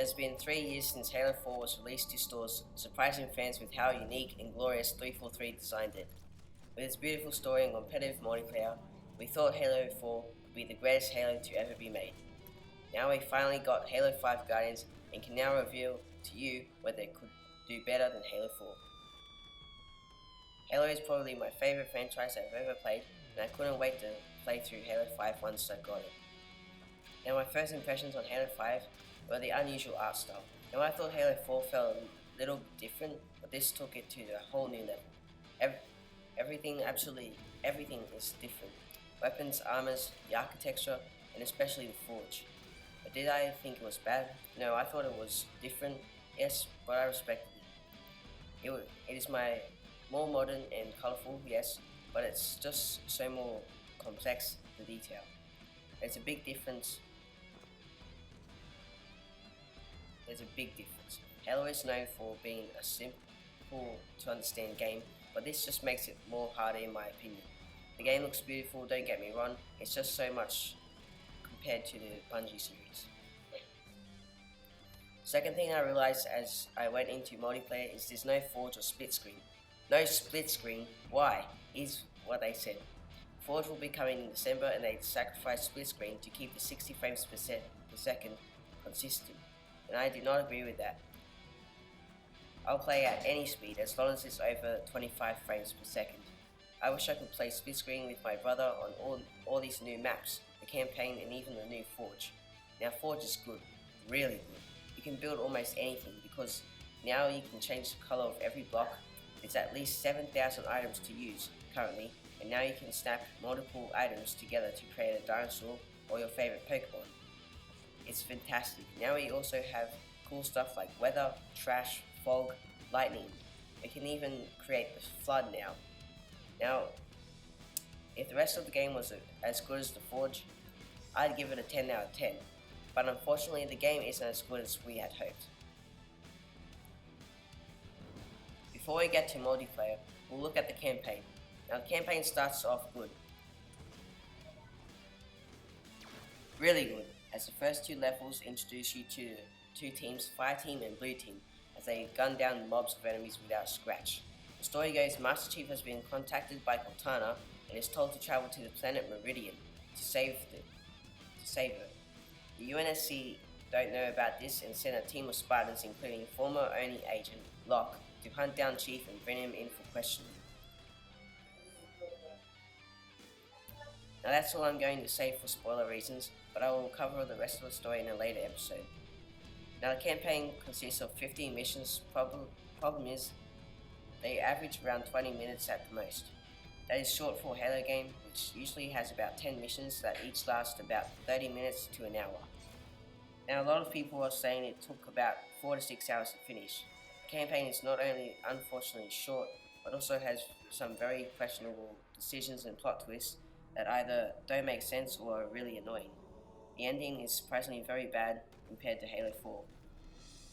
has been 3 years since Halo 4 was released to stores, surprising fans with how unique and glorious 343 designed it. With its beautiful story and competitive multiplayer, we thought Halo 4 would be the greatest Halo to ever be made. Now we finally got Halo 5 Guardians and can now reveal to you whether it could do better than Halo 4. Halo is probably my favourite franchise I've ever played, and I couldn't wait to play through Halo 5 once I got it. Now my first impressions on Halo 5 were the unusual art style. Now I thought Halo 4 felt a little different, but this took it to a whole new level. Absolutely everything is different. Weapons, armors, the architecture, and especially the forge. But did I think it was bad? No, I thought it was different, yes, but I respected it. It is more modern and colourful, yes, but it's just so more complex, the detail. There's a big difference. Halo is known for being a simple to understand game, but this just makes it more harder in my opinion. The game looks beautiful, don't get me wrong, it's just so much compared to the Bungie series. Second thing I realized as I went into multiplayer is there's no forge or split screen. No split screen, why? Is what they said. Forge will be coming in December and they sacrificed split screen to keep the 60 frames per second consistent, and I did not agree with that. I'll play at any speed as long as it's over 25 frames per second. I wish I could play split screen with my brother on all these new maps, the campaign and even the new forge. Now forge is good, really good. You can build almost anything because now you can change the color of every block. There's at least 7,000 items to use currently, and now you can snap multiple items together to create a dinosaur or your favorite Pokemon. It's fantastic. Now we also have cool stuff like weather, trash, fog, lightning. We can even create a flood now. Now, if the rest of the game was as good as the Forge, I'd give it a 10 out of 10. But unfortunately, the game isn't as good as we had hoped. Before we get to multiplayer, we'll look at the campaign. Now the campaign starts off good. Really good, as the first 2 levels introduce you to 2 teams, Fire Team and Blue Team, as they gun down mobs of enemies without a scratch. The story goes Master Chief has been contacted by Cortana and is told to travel to the planet Meridian to save her. The UNSC don't know about this and send a team of Spartans including former ONI agent Locke to hunt down Chief and bring him in for questioning. Now that's all I'm going to say for spoiler reasons, but I will cover the rest of the story in a later episode. Now the campaign consists of 15 missions. Problem is, they average around 20 minutes at the most. That is short for a Halo game, which usually has about 10 missions that each last about 30 minutes to an hour. Now a lot of people are saying it took about 4 to 6 hours to finish. The campaign is not only unfortunately short, but also has some very questionable decisions and plot twists that either don't make sense or are really annoying. The ending is surprisingly very bad compared to Halo 4.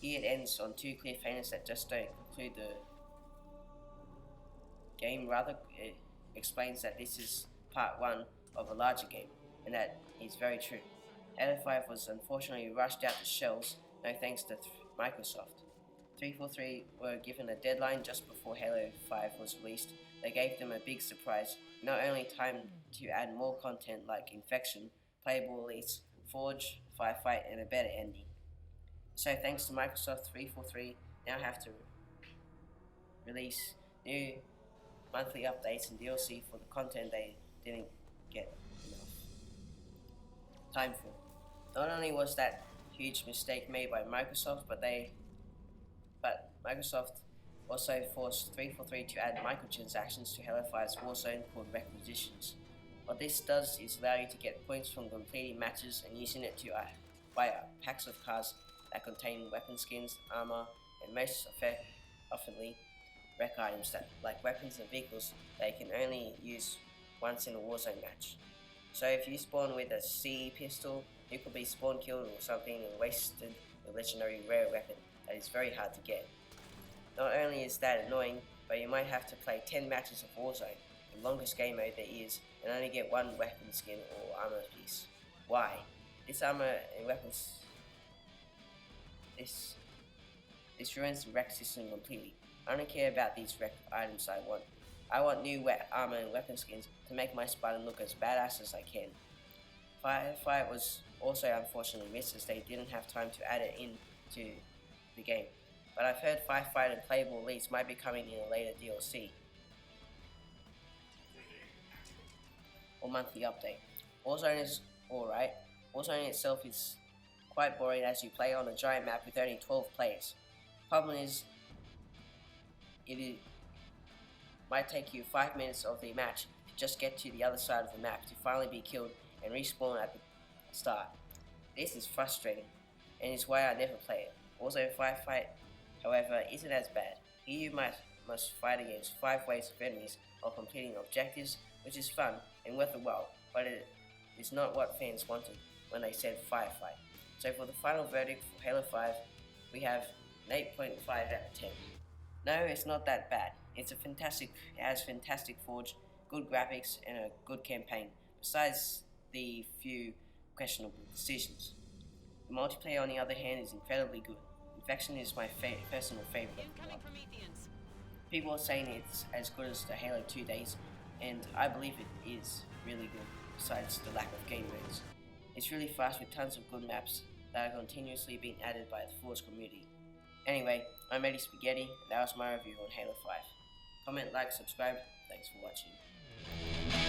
Here it ends on 2 cliffhangers that just don't conclude the game, rather it explains that this is part 1 of a larger game, and that is very true. Halo 5 was unfortunately rushed out the shelves, no thanks to Microsoft. 343 were given a deadline just before Halo 5 was released. They gave them a big surprise, not only time to add more content like Infection, playable elites, Forge, Firefight, and a better ending. So thanks to Microsoft, 343 now have to release new monthly updates and DLC for the content they didn't get enough time for. Not only was that huge mistake made by Microsoft, but Microsoft also forced 343 to add microtransactions to Halo 5's Warzone called requisitions. What this does is allow you to get points from completing matches and using it to buy packs of cards that contain weapon skins, armor, and most oftenly rec items that, like weapons and vehicles, that you can only use once in a Warzone match. So if you spawn with a CE pistol, you could be spawn killed or something and wasted a legendary rare weapon that is very hard to get. Not only is that annoying, but you might have to play 10 matches of Warzone, the longest game mode there is, and only get 1 weapon skin or armor piece. Why? This This ruins the wreck system completely. I don't care about these wreck items I want. I want new armor and weapon skins to make my Spartan look as badass as I can. Firefight was also unfortunately missed as they didn't have time to add it into the game. But I've heard Firefight and playable elites might be coming in a later DLC or monthly update. Warzone is alright. Warzone itself is quite boring as you play on a giant map with only 12 players. Problem is, it might take you 5 minutes of the match to just get to the other side of the map to finally be killed and respawn at the start. This is frustrating and is why I never play it. Warzone Firefight, however, isn't as bad. Here you must fight against 5 waves of enemies while completing objectives, which is fun and worth the while, but it is not what fans wanted when they said Firefight. So for the final verdict for Halo 5, we have an 8.5 out of 10. No, it's not that bad. It has fantastic forge, good graphics, and a good campaign, besides the few questionable decisions. The multiplayer, on the other hand, is incredibly good. Infection is my personal favorite of the mod. People are saying it's as good as the Halo 2 days, and I believe it is really good, besides the lack of game modes. It's really fast with tons of good maps that are continuously being added by the Forge community. Anyway, I'm EddieSpagheddie, and that was my review on Halo 5. Comment, like, subscribe. Thanks for watching.